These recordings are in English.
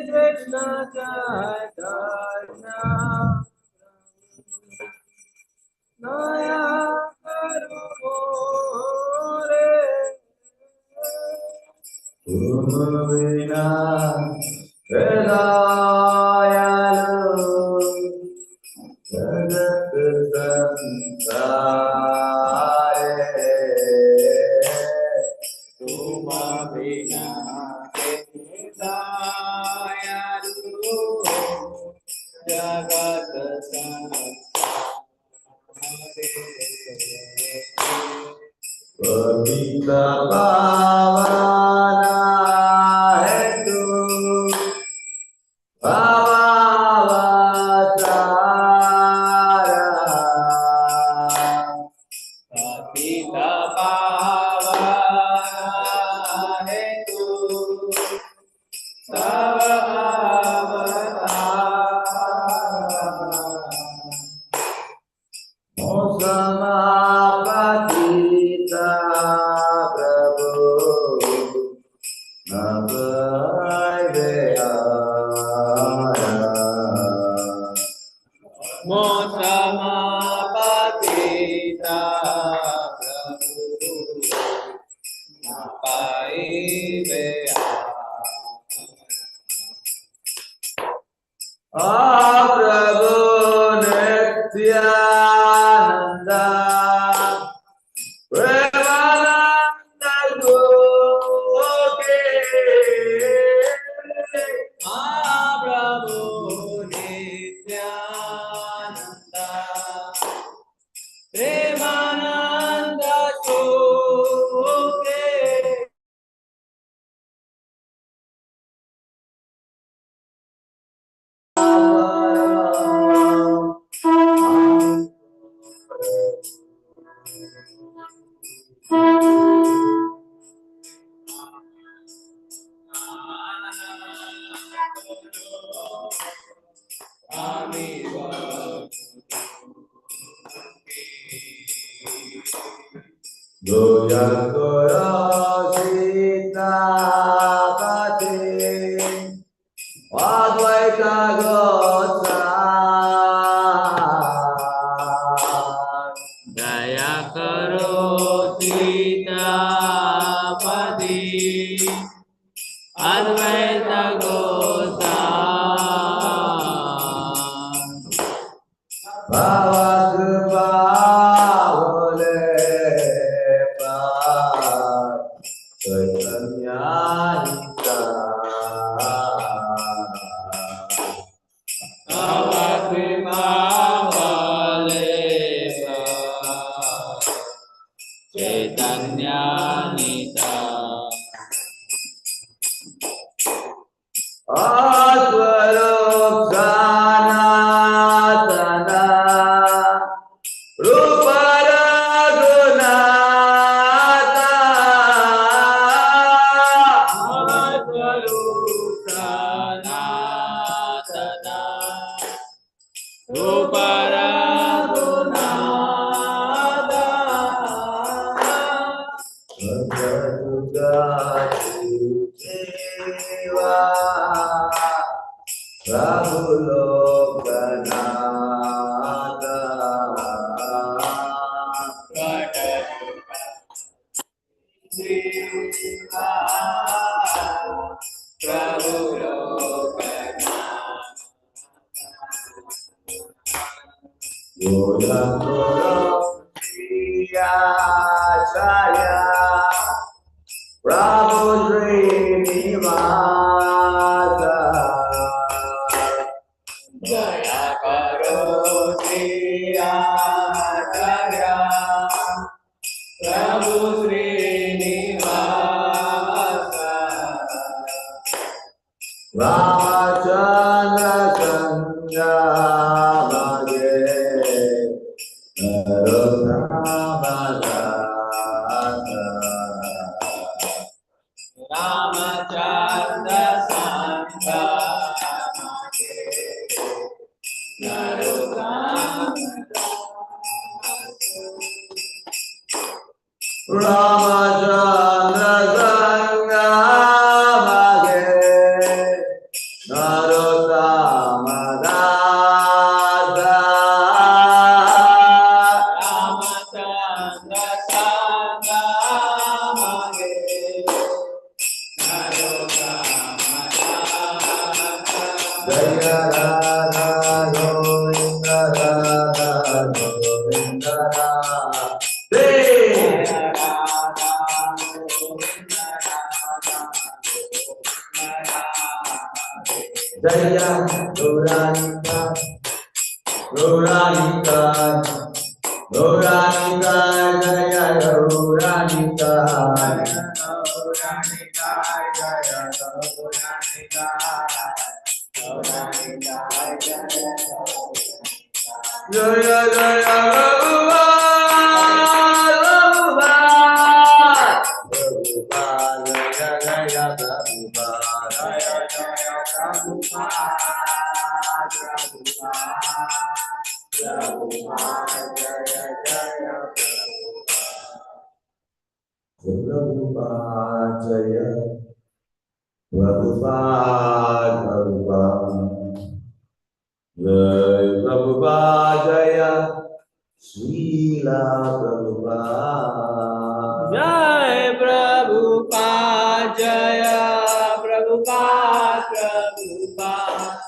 Krishna Chaitanya Naya Karumore Umavina Vedayalu Jagat Samsare Umavina Vedayalu Jagat Pavitra Pavana Hetu Pavavatara Pavitra Pavana Hetu Pavavatara Mosamapatita Prabhu Navayveya Mosamapatita Prabhu Navayveya Prabhu Nityananda Premananda Goke Prabhu Nityananda Premananda Goke Goyakora Sita Pati Advaita Gotsa Jaya Karo Sita Pati Advaita Gotsa Bhava Kripa Vole Chaitanya Bhava Kripa Vole Chaitanya Nita Aswarup Sanatana Rupa Raghunatha Aswarup Sanatana Rupa Raghunatha Prabhu Lokanatha Prabhu Lokanatha Godakura Prabhu Srinivasa Jaya Karo Sriyacharya Prabhu Srinivasa Ramachandra Sangha Bhage Narottamasa Ramachandra Sangha Ramachandra Sangha Bhage Jaya Radha Govinda Radha Govinda Radhe Jaya Gauranika Gauranika Gauranika Jaya Gauranika Gauranika Jaya Gauranika Jaya Jaya Prabhupada Prabhupada Jaya Jaya Prabhupada Jaya Jaya Prabhupada Prabhupada Jaya Jaya Prabhupada Jaya Prabhupada Prabhupada Jai Prabhupada Jaya Srila Prabhupada Jai Prabhupada Jaya Prabhupada Prabhupada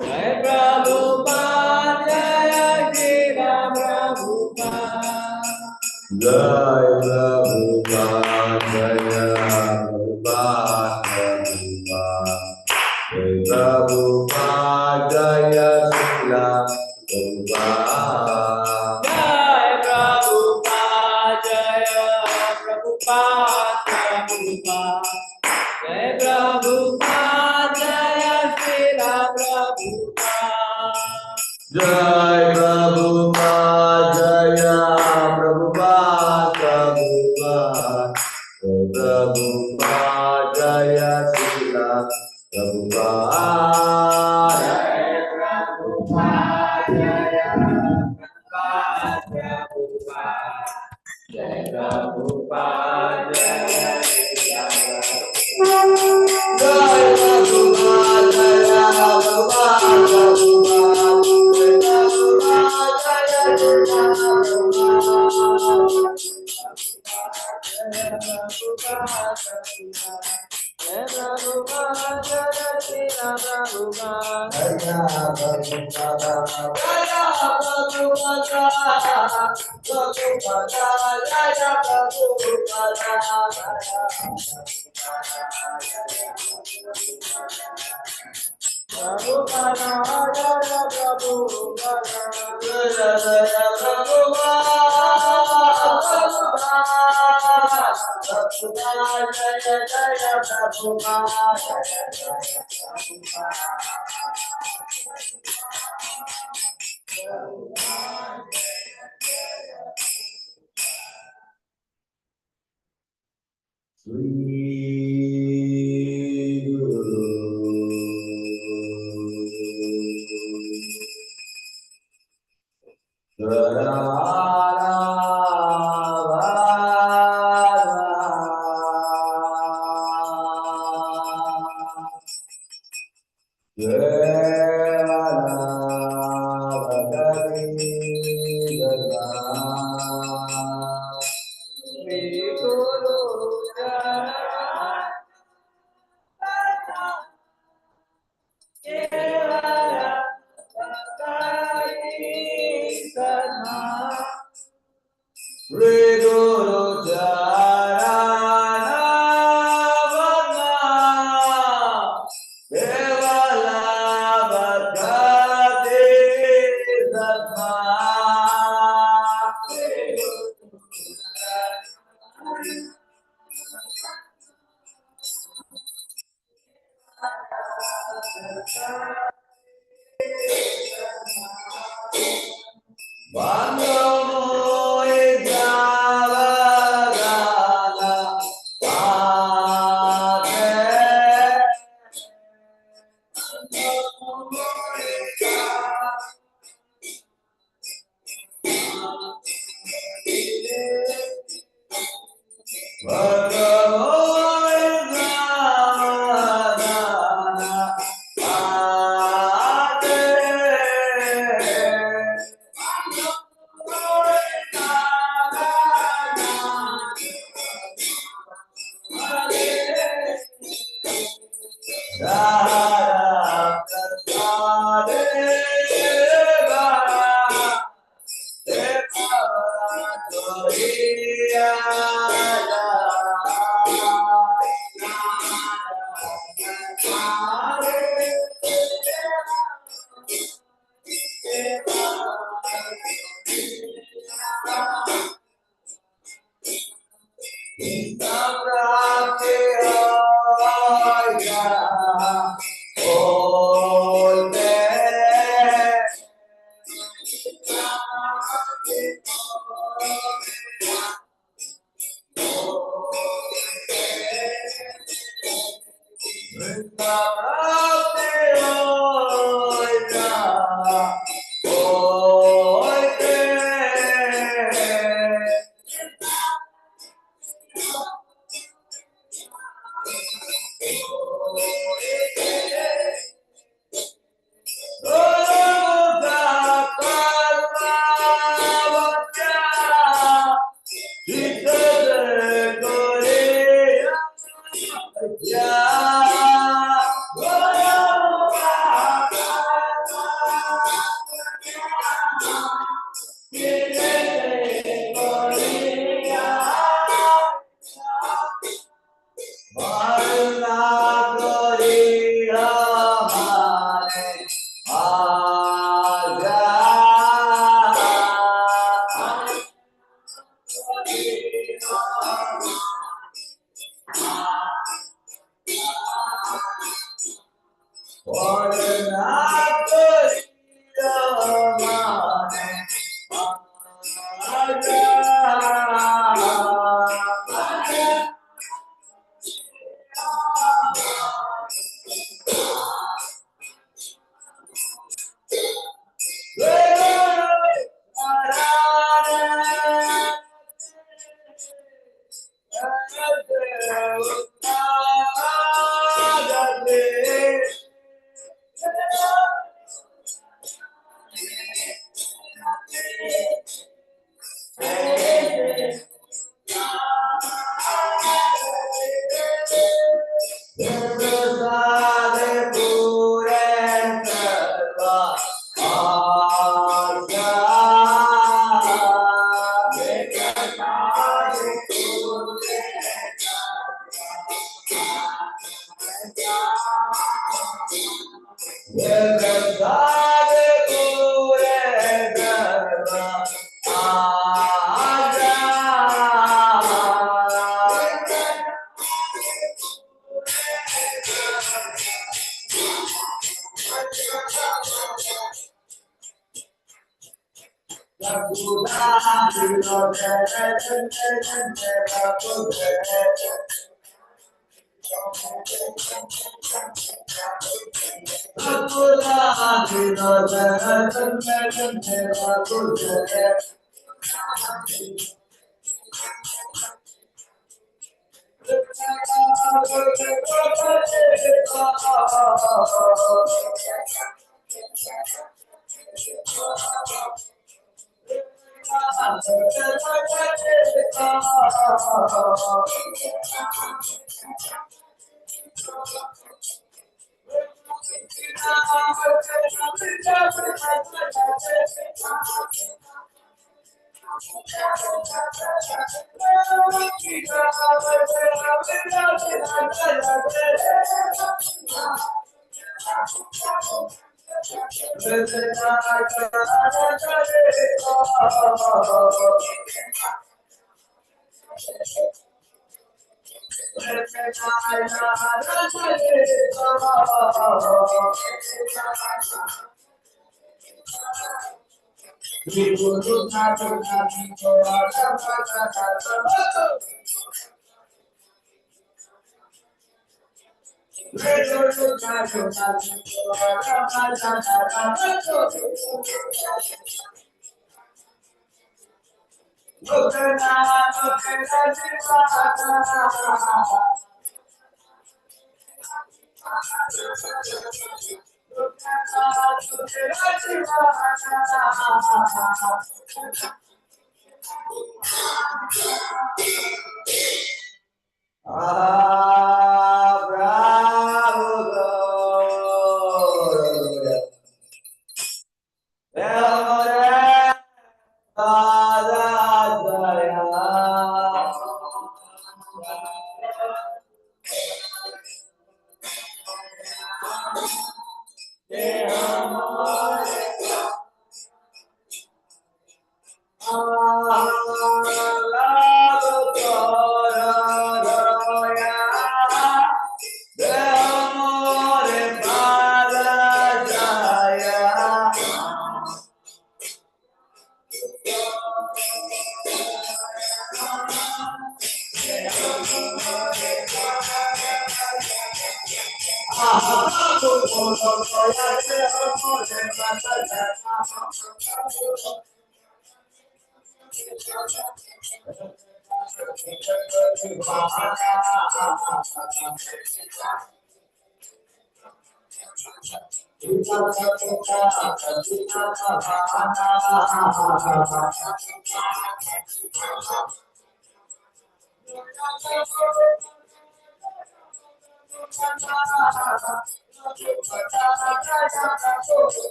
Jai Prabhupada Jaya Srila Prabhupada Jai Prabhupada Jaya Prabhupada Prabhupada Jai Prabhupada Jaya Srila Prabhupada Jai Prabhupada Jaya Prabhupada Prabhupada Jai Prabhupada Jaya Srila Prabhupada Jai Prabhupada Jaya Prabhupada Prabhupada Jai Prabhupada Jaya Srila Prabhupada Jai Prabhupada Jaya Prabhupada Prabhupada Jai Prabhupada Jaya Srila Jai Prabhupada Jaya Prabhupada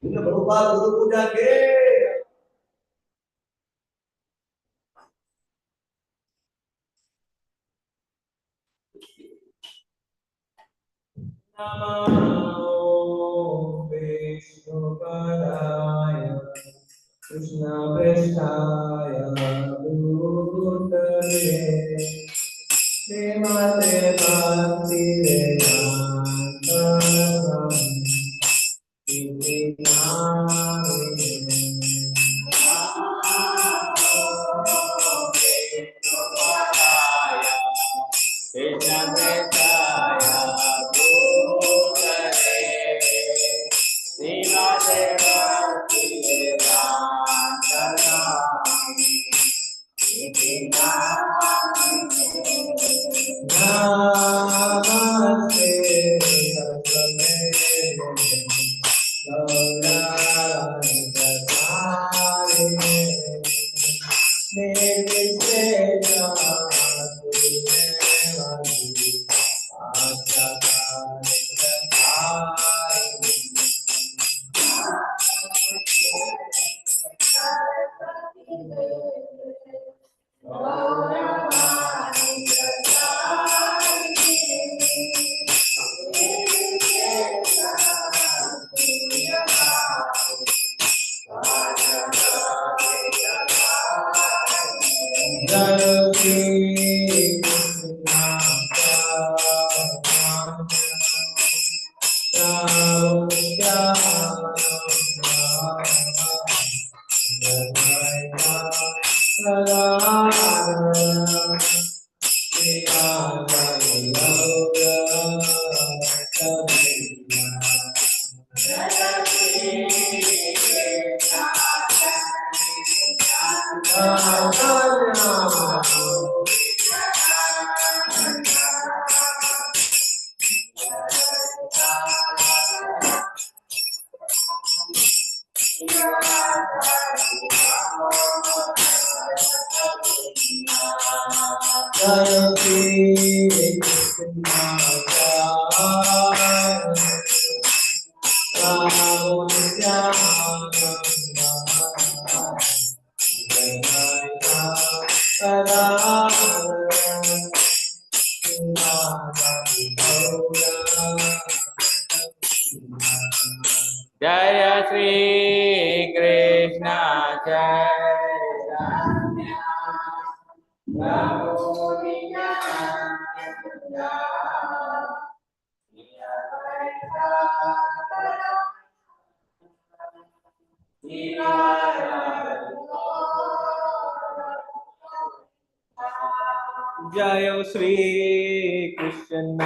Prabhupada गुरु पूजा के नमो विष्णुपदाय कृष्ण पृष्ठाय भूतले श्रीमते भक्ति वेदांत स्वामी जय श्री कृष्ण चैतन्य प्रभु नित्यानंद जय Shri Krishna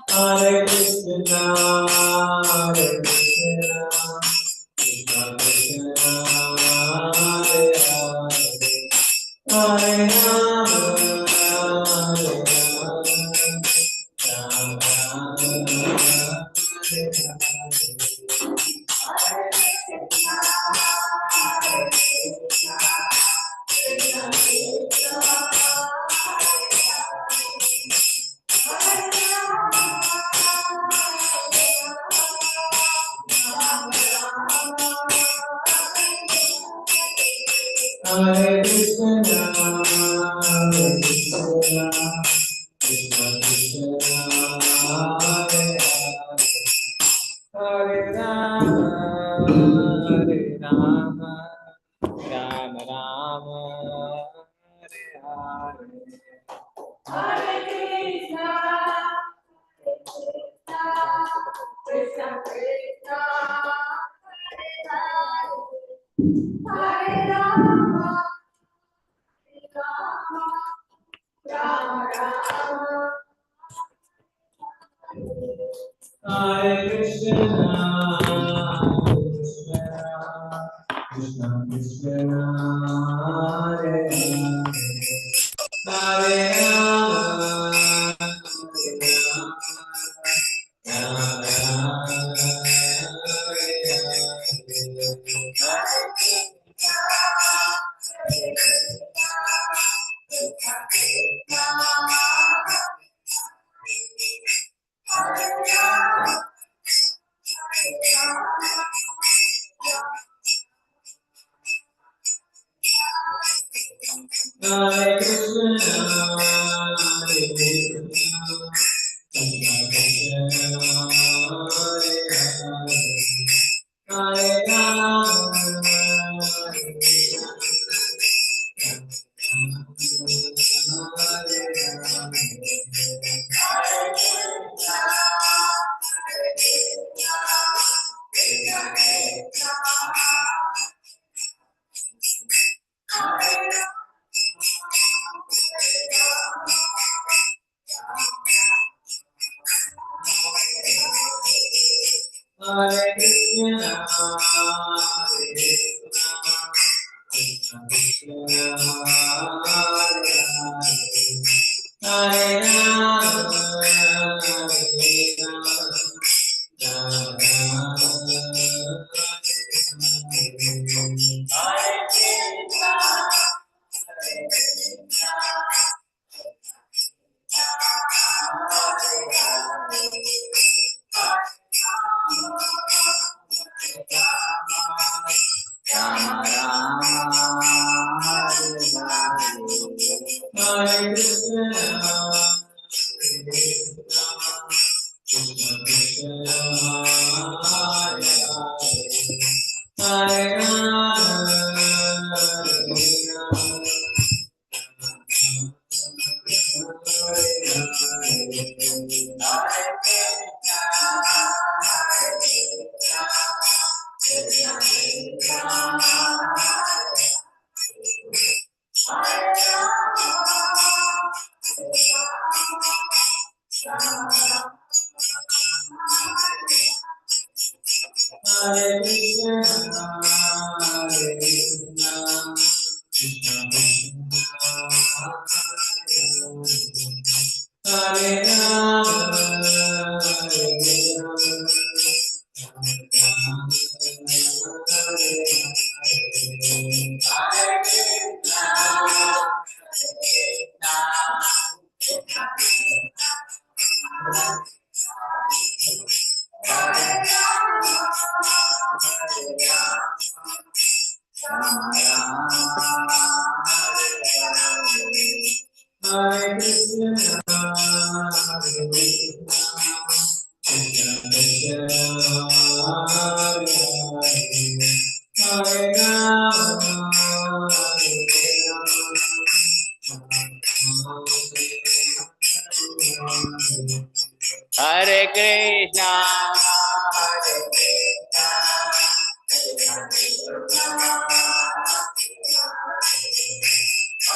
Hare Krishna, Hare Krishna, Krishna Krishna, Hare Hare, Hare Rama, Hare Rama, Rama Hare Krishna, Hare Krishna, Krishna Krishna, Hare Hare, Hare Rama, Hare Rama, Rama Rama, Hare Hare. Hare Krishna, Krishna Krishna, Hare Hare, Hare Rama, Rama Rama. Hare Krishna, Krishna Krishna, Hare Hare, Hare Rama, Rama Rama, Hare Hare Krishna, Hare Krishna, Krishna Krishna, Hare Hare, Hare Rama, Hare Krishna, Hare Krishna, Krishna Krishna, Hare Hare, Hare Rama, Hare Rama, Hare Krishna, Krishna Krishna, Hare Hare, Hare Rama, Hare Krishna, Hare Krishna, Krishna Krishna, Hare Rama, Hare Hare Krishna, Hare Krishna, Krishna Krishna, Hare Hare, Hare Rama, Hare Krishna, Hare Krishna,